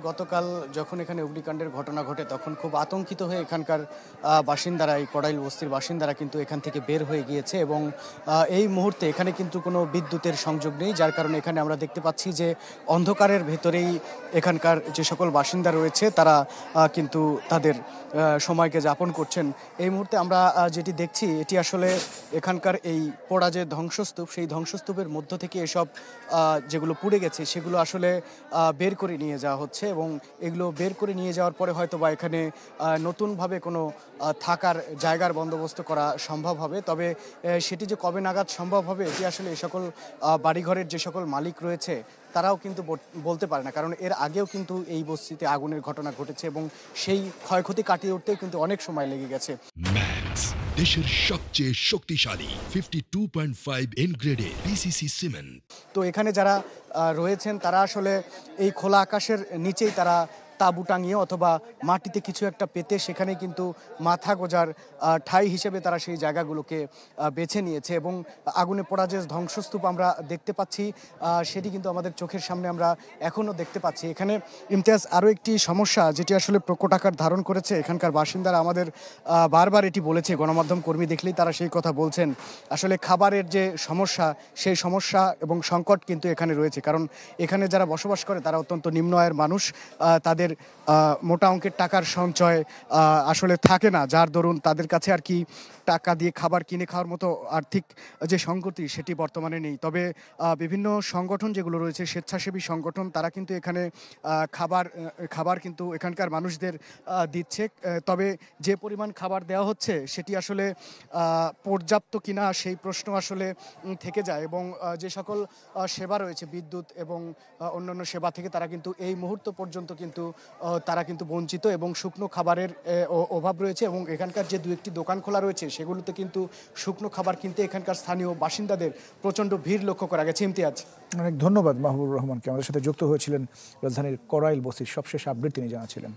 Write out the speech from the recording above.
গতকাল যখন এখানে অগ্নিকাণ্ডের ঘটনা ঘটে তখন খুব আতঙ্কিত হয়ে এখানকার বাসিন্দারা, এই কড়াইল বস্তির বাসিন্দারা কিন্তু এখান থেকে বের হয়ে গিয়েছে এবং এই মুহূর্তে এখানে কিন্তু কোনো বিদ্যুতের সংযোগ নেই, যার কারণে এখানে আমরা দেখতে পাচ্ছি যে অন্ধকারের ভেতরেই এখানকার যে সকল বাসিন্দা রয়েছে তারা কিন্তু তাদের সময়কে যাপন করছেন। এই মুহূর্তে আমরা যেটি দেখছি এটি আসলে এখানকার এই পোড়া যে ধ্বংসস্তূপ, সেই ধ্বংসস্তূপের মধ্য থেকে এসব যেগুলো পুড়ে গেছে সেগুলো আসলে বের করে নিয়ে যাওয়া হচ্ছে এবং এগুলো বের করে নিয়ে যাওয়ার পরে হয়তো বা এখানে নতুনভাবে কোনো থাকার জায়গার বন্দোবস্ত করা সম্ভব হবে। তবে সেটি যে কবে নাগাদ সম্ভব হবে এটি আসলে এই সকল বাড়িঘরের যে সকল মালিক রয়েছে তারাও কিন্তু বলতে পারে না, কারণ এর আগেও কিন্তু এই বস্তিতে আগুনের ঘটনা ঘটেছে এবং সেই ক্ষয়ক্ষতি কাটিয়ে উঠতেও কিন্তু অনেক সময় লেগে গেছে। ম্যাক্স, দেশের সবচেয়ে শক্তিশালী 52.5 এন গ্রেডের পিসিসি সিমেন্ট। তো এখানে যারা রয়েছেন তারা আসলে এই খোলা আকাশের নিচেই তারা তাঁবু টাঙিয়ে অথবা মাটিতে কিছু একটা পেতে সেখানে কিন্তু মাথা গোজার ঠাঁই হিসেবে তারা সেই জায়গাগুলোকে বেছে নিয়েছে এবং আগুনে পোড়া যে ধ্বংসস্তূপ আমরা দেখতে পাচ্ছি সেটি কিন্তু আমাদের চোখের সামনে আমরা এখনও দেখতে পাচ্ছি। এখানে ইমতিয়াজ, আরও একটি সমস্যা যেটি আসলে প্রকট আকার ধারণ করেছে, এখানকার বাসিন্দারা আমাদের বারবার এটি বলেছে, গণমাধ্যম কর্মী দেখলেই তারা সেই কথা বলছেন, আসলে খাবারের যে সমস্যা সেই সমস্যা এবং সংকট কিন্তু এখানে রয়েছে। কারণ এখানে যারা বসবাস করে তারা অত্যন্ত নিম্ন আয়ের মানুষ, তাদের মোটা অঙ্কের টাকার সঞ্চয় আসলে থাকে না, যার দরুন তাদের কাছে আর কি টাকা দিয়ে খাবার কিনে খাওয়ার মতো আর্থিক যে সংগতি সেটি বর্তমানে নেই। তবে বিভিন্ন সংগঠন যেগুলো রয়েছে, স্বেচ্ছাসেবী সংগঠন, তারা কিন্তু এখানে খাবার কিন্তু এখানকার মানুষদের দিচ্ছে। তবে যে পরিমাণ খাবার দেওয়া হচ্ছে সেটি আসলে পর্যাপ্ত কিনা সেই প্রশ্ন আসলে থেকে যায় এবং যে সকল সেবা রয়েছে বিদ্যুৎ এবং অন্যান্য সেবা থেকে তারা কিন্তু এই মুহূর্ত পর্যন্ত কিন্তু তারা কিন্তু বঞ্চিত এবং শুকনো খাবারের অভাব রয়েছে এবং এখানকার যে দু একটি দোকান খোলা রয়েছে সেগুলোতে কিন্তু শুকনো খাবার কিনতে এখানকার স্থানীয় বাসিন্দাদের প্রচণ্ড ভিড় লক্ষ্য করা গেছে। ইমতিয়াজ, অনেক ধন্যবাদ মাহবুবুর রহমানকে, আমাদের সাথে যুক্ত হয়েছিলেন রাজধানীর কড়াইল বস্তির সবশেষ আপডেট তিনি জানাচ্ছিলেন।